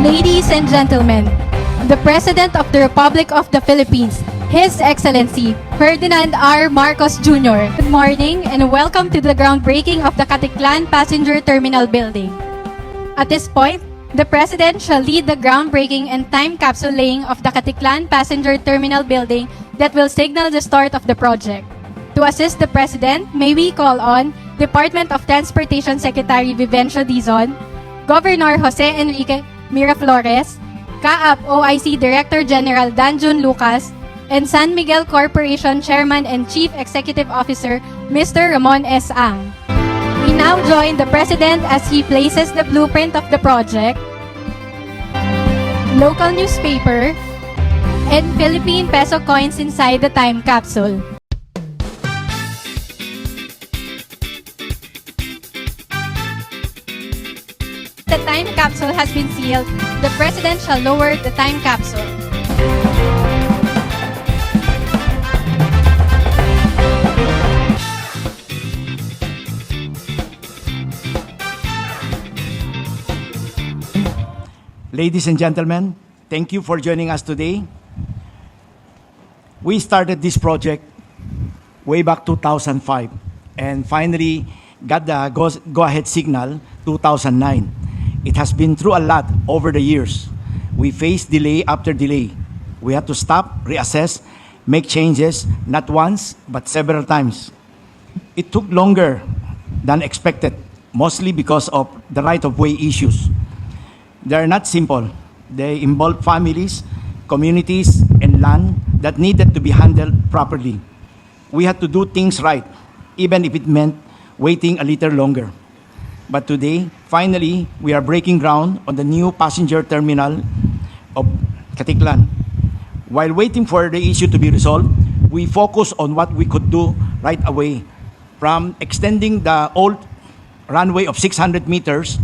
Ladies and gentlemen, the President of the Republic of the Philippines, His Excellency Ferdinand R. Marcos Jr. Good morning and welcome to the groundbreaking of the Caticlan Passenger Terminal Building. At this point, the President shall lead the groundbreaking and time capsule laying of the Caticlan Passenger Terminal Building that will signal the start of the project. To assist the President, may we call on Department of Transportation Secretary 𝗣𝗵𝗂𝗕𝗠, Governor Jose Enrique Miraflores, 𝗣𝗵𝗄𝗍 Director General Dan Jun Lucas, and San Miguel Corporation Chairman and Chief Executive Officer Mr. Ramon S. Ang. We now join the President as he places the blueprint of the project, local newspaper, and Philippine peso coins inside the time capsule. The time capsule has been sealed. The President shall lower the time capsule. Ladies and gentlemen, thank you for joining us today. We started this project way back 2005 and finally got the go-ahead signal 2009. It has been through a lot over the years. We faced delay after delay. We had to stop, reassess, make changes, not once, but several times. It took longer than expected, mostly because of the right-of-way issues. They are not simple. They involve families, communities, and land that needed to be handled properly. We had to do things right, even if it meant waiting a little longer. But today, finally, we are breaking ground on the new passenger terminal of Caticlan. While waiting for the issue to be resolved, we focus on what we could do right away, from extending the old runway of 600 meters.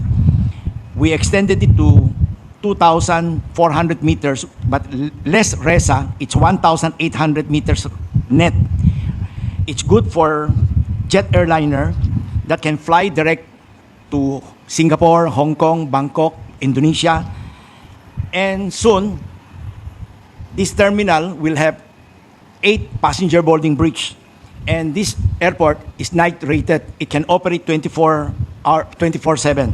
We extended it to 2,400 meters, but less RESA, it's 1,800 meters net. It's good for jet airliner that can fly direct to Singapore, Hong Kong, Bangkok, Indonesia. And soon, this terminal will have 8 passenger boarding bridge. And this airport is night rated. It can operate 24/7.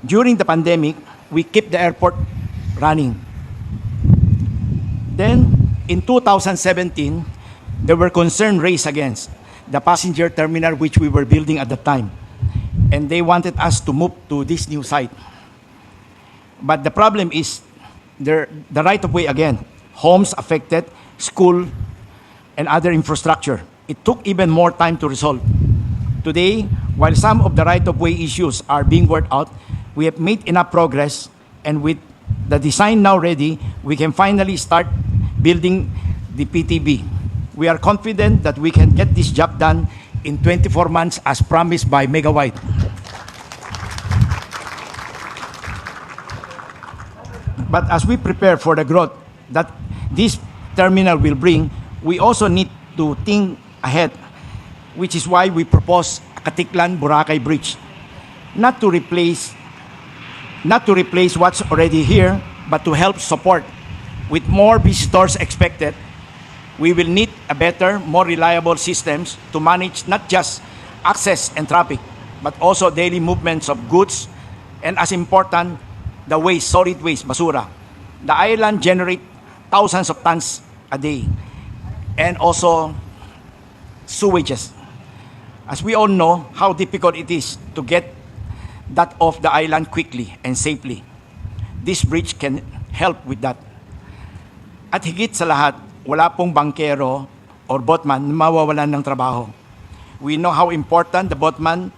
During the pandemic, we kept the airport running. Then, in 2017, there were concerns raised against the passenger terminal which we were building at the time. And they wanted us to move to this new site. But the problem is the right-of-way again. Homes affected, school, and other infrastructure. It took even more time to resolve. Today, while some of the right-of-way issues are being worked out, we have made enough progress, and with the design now ready, we can finally start building the PTB. We are confident that we can get this job done in 24 months as promised by Megawide. But as we prepare for the growth that this terminal will bring, we also need to think ahead, which is why we propose a Caticlan Boracay Bridge, not to replace what's already here, but to help support. With more visitors expected, we will need a better, more reliable systems to manage not just access and traffic, but also daily movements of goods, and as important, the waste, solid waste, basura. The island generates thousands of tons a day, and also sewages. As we all know how difficult it is to get that off the island quickly and safely. This bridge can help with that. At higit sa lahat, wala pong bankero or boatman na mawawalan ng trabaho. We know how important the boatman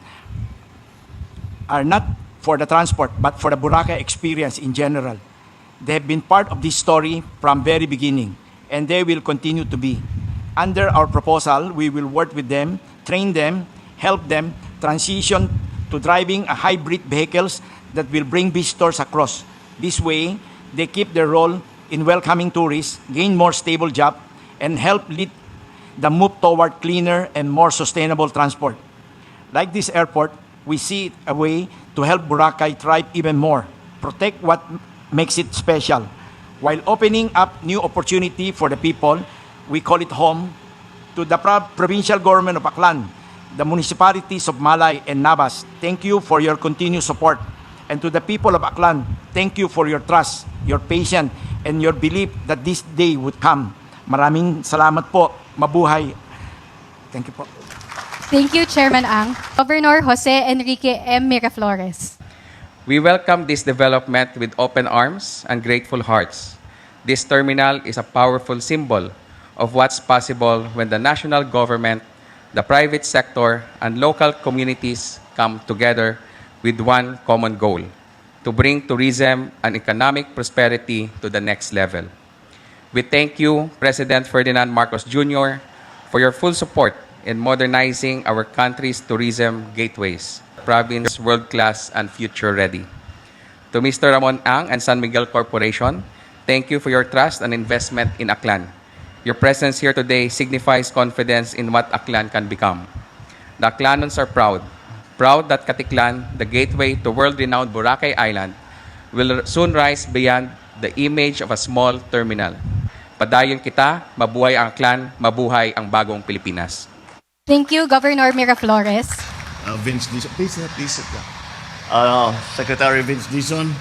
are not for the transport, but for the Boracay experience in general. They have been part of this story from very beginning, and they will continue to be. Under our proposal, we will work with them, train them, help them transition to driving a hybrid vehicles that will bring visitors across. This way, they keep their role in welcoming tourists, gain more stable job, and help lead the move toward cleaner and more sustainable transport. Like this airport, we see it a way to help Boracay thrive even more protect what makes it special, while opening up new opportunity for the people. We call it home. To the provincial government of Aklan, the municipalities of Malay and Nabas, thank you for your continued support. And to the people of Aklan, thank you for your trust, your patience, and your belief that this day would come. Maraming salamat po. Mabuhay. Thank you po. Thank you, Chairman Ang. Governor Jose Enrique M. Miraflores. We welcome this development with open arms and grateful hearts. This terminal is a powerful symbol of what's possible when the national government, the private sector, and local communities come together with one common goal: to bring tourism and economic prosperity to the next level. We thank you, President Ferdinand Marcos Jr., for your full support in modernizing our country's tourism gateways, province world-class and future-ready. To Mr. Ramon Ang and San Miguel Corporation, thank you for your trust and investment in Aklan. Your presence here today signifies confidence in what Aklan can become. The Aklanons are proud that Caticlan, the gateway to world-renowned Boracay Island, will soon rise beyond the image of a small terminal. Padayon kita, mabuhay ang Aklan, mabuhay ang bagong Pilipinas. Thank you, Governor Miraflores. Vince Dizon, please. Secretary Vince Dizon,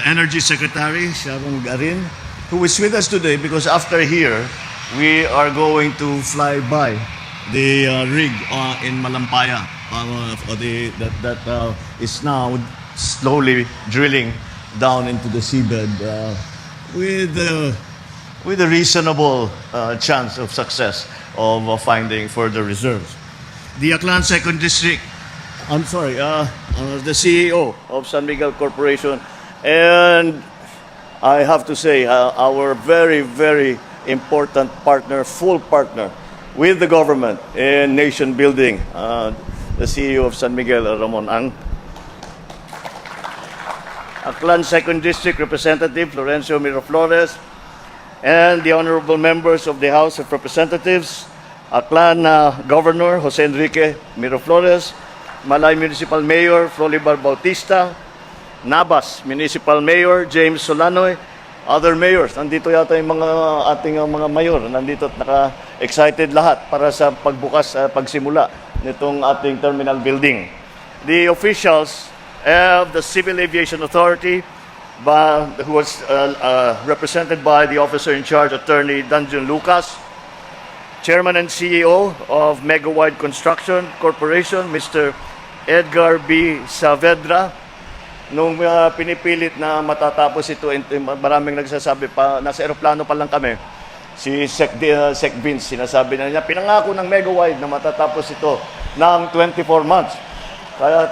Energy Secretary Sharon Garin, who is with us today because after here, we are going to fly by the rig in Malampaya that is now slowly drilling down into the seabed with a reasonable chance of success of finding further reserves. The Aklan Second District, the CEO of San Miguel Corporation, and I have to say, our very, very important partner, full partner with the government in nation building, the CEO of San Miguel, Ramon Ang. Aklan Second District Representative Florencio Miraflores, and the honorable members of the House of Representatives, Aklan Governor Jose Enrique Miraflores, Malay Municipal Mayor Flolibar Bautista, Nabas Municipal Mayor James Solanoy, other mayors. Nandito yata yung ating mga mayor. Nandito at naka-excited lahat para sa pagbukas, pagsimula nitong ating terminal building. The officials of the Civil Aviation Authority, who was represented by the officer in charge, Attorney Dungeon Lucas, Chairman and CEO of Megawide Construction Corporation, Mr. 𝗣𝗬𝗄 Saavedra. Nung pinipilit na matatapos ito, maraming nagsasabi pa, nasa aeroplano pa lang kami, si Sec Vince, sinasabi na niya, pinangako ng Megawide na matatapos ito ng 24 months. Kaya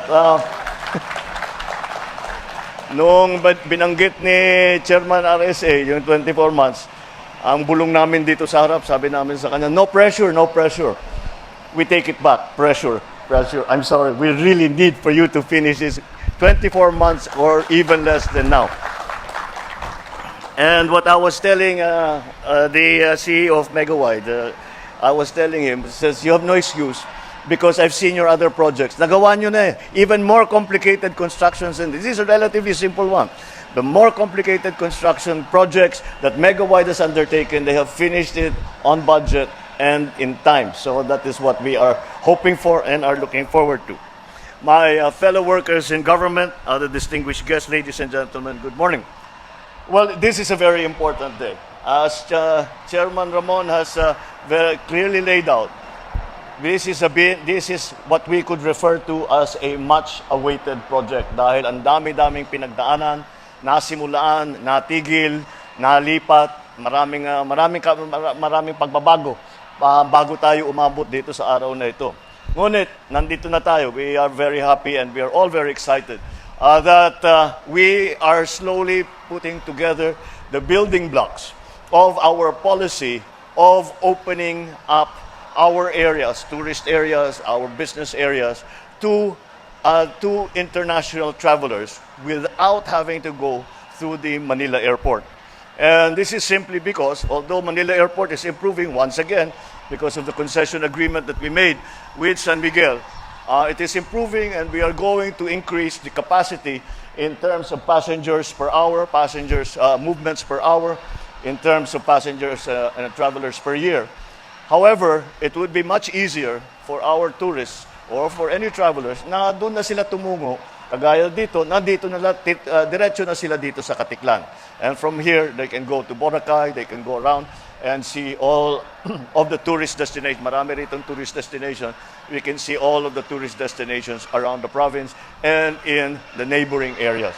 nung binanggit ni Chairman RSA yung 24 months, ang bulong namin dito sa harap, sabi namin sa kanya, no pressure, no pressure. We take it back, pressure. I'm sorry, we really need for you to finish this 24 months or even less than now. And what I was telling the CEO of Megawide, I was telling him, says, you have no excuse because I've seen your other projects. Nagawa nyo na even more complicated constructions, and this is a relatively simple one. The more complicated construction projects that Megawide has undertaken, they have finished it on budget and in time. So that is what we are hoping for and are looking forward to. My fellow workers in government, other distinguished guests, ladies and gentlemen, good morning. Well, this is a very important day. As Chairman Ramon has very clearly laid out, this is what we could refer to as a much-awaited project dahil ang dami-daming pinagdaanan, nasimulaan, natigil, nalipat, maraming pagbabago bago tayo umabot dito sa araw na ito. Ngunit, nandito na tayo. We are very happy and we are all very excited that we are slowly putting together the building blocks of our policy of opening up our areas, tourist areas, our business areas, to international travelers without having to go through the Manila Airport. And this is simply because, although Manila Airport is improving once again, because of the concession agreement that we made with San Miguel, It is improving, and we are going to increase the capacity in terms of passengers per hour, movements per hour, in terms of passengers and travelers per year. However, it would be much easier for our tourists or for any travelers na doon na sila tumungo, kagaya dito, diretso na sila dito sa Caticlan. And from here, they can go to Boracay, they can go around and see all of the tourist destinations. Marami ritong tourist destination. We can see all of the tourist destinations around the province and in the neighboring areas.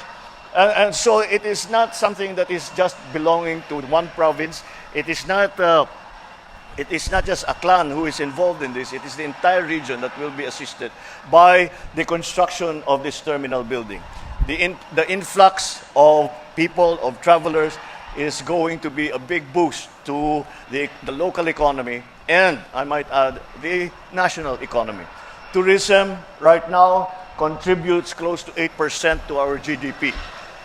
And so it is not something that is just belonging to one province. It is not just Aklan who is involved in this. It is the entire region that will be assisted by the construction of this terminal building. The influx of people, of travelers, is going to be a big boost to the local economy and, I might add, the national economy. Tourism right now contributes close to 8% to our GDP.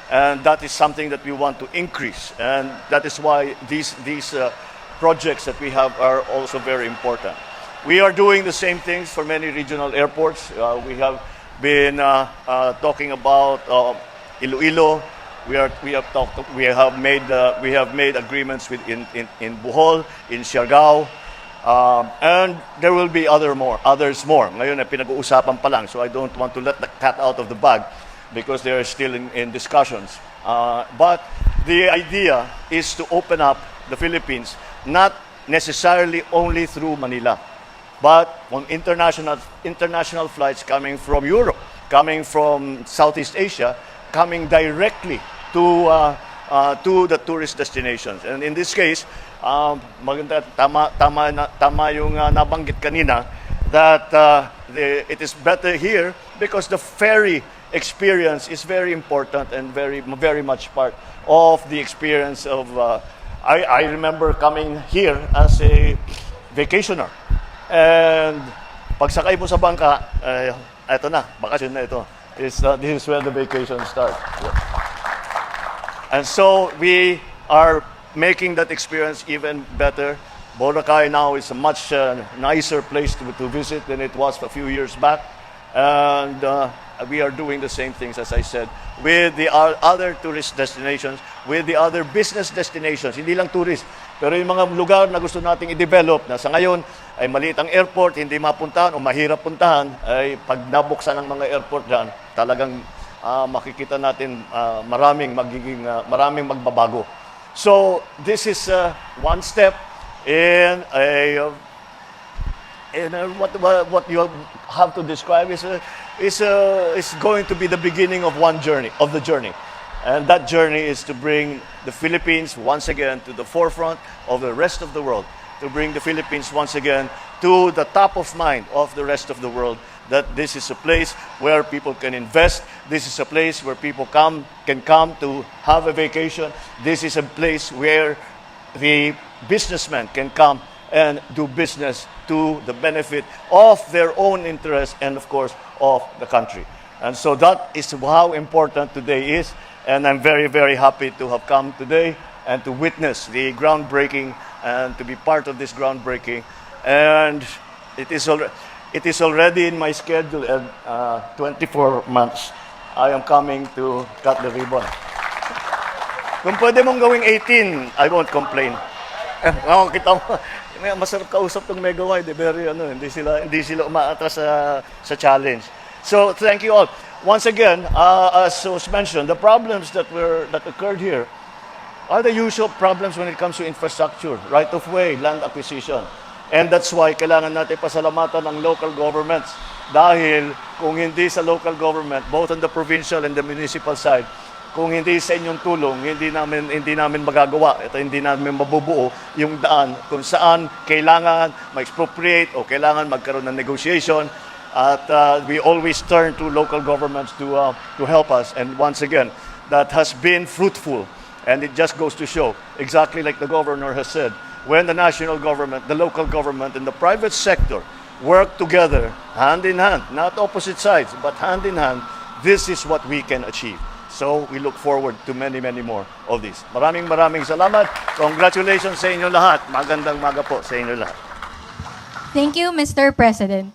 And that is something that we want to increase. And that is why these projects that we have are also very important. We are doing the same things for many regional airports. We have been talking about Iloilo. We have made agreements with in Bohol, in Siargao, and there will be others more. Ngayon ay pinag-uusapan pa lang, so I don't want to let the cat out of the bag because they are still in discussions. But the idea is to open up the Philippines, not necessarily only through Manila, but on international flights coming from Europe, coming from Southeast Asia, coming directly to the tourist destinations. And in this case, maganda, tama yung nabanggit kanina that it is better here because the ferry experience is very important and very much part of the experience of. I remember coming here as a vacationer, and pagsakay mo sa bangka, eto na, bakasyon na ito. This is where the vacation starts. Yeah. And so we are making that experience even better. Boracay now is a much nicer place to visit than it was a few years back. And we are doing the same things, as I said, with the other tourist destinations, with the other business destinations. Hindi lang tourist, pero yung mga lugar na gusto nating i-develop na sa ngayon ay maliit ang airport, hindi mapuntahan o mahirap puntahan, ay pag nabuksan ng mga airport dyan, talagang makikita natin maraming magbabago. So this is one step in what you have to describe is going to be the beginning of the journey. And that journey is to bring the Philippines once again to the forefront of the rest of the world, to bring the Philippines once again to the top of mind of the rest of the world, that this is a place where people can invest, this is a place where people can come to have a vacation, this is a place where the businessmen can come and do business to the benefit of their own interests and, of course, of the country. And so that is how important today is, and I'm very, very happy to have come today and to witness the groundbreaking and to be part of this groundbreaking. And it is already in my schedule, and 24 months I am coming to cut the ribbon. Kung pwede mong gawing 18, I won't complain. Kita mo, masarap kausap tong Megawide, very hindi sila umaatras sa challenge. So thank you all. Once again, as was mentioned, the problems that occurred here are the usual problems when it comes to infrastructure, right of way, land acquisition. And that's why kailangan natin pasalamatan ng local governments. Dahil kung hindi sa local government, both on the provincial and the municipal side, kung hindi sa inyong tulong, hindi namin magagawa. Ito hindi namin mabubuo yung daan kung saan kailangan ma-expropriate o kailangan magkaroon ng negotiation. At we always turn to local governments to help us. And once again, that has been fruitful. And it just goes to show, exactly like the governor has said, when the national government, the local government, and the private sector work together, hand in hand, not opposite sides, but hand in hand, this is what we can achieve. So we look forward to many, many more of these. Maraming salamat. Congratulations sa inyo lahat. Magandang maga po sa inyo lahat. Thank you, Mr. President.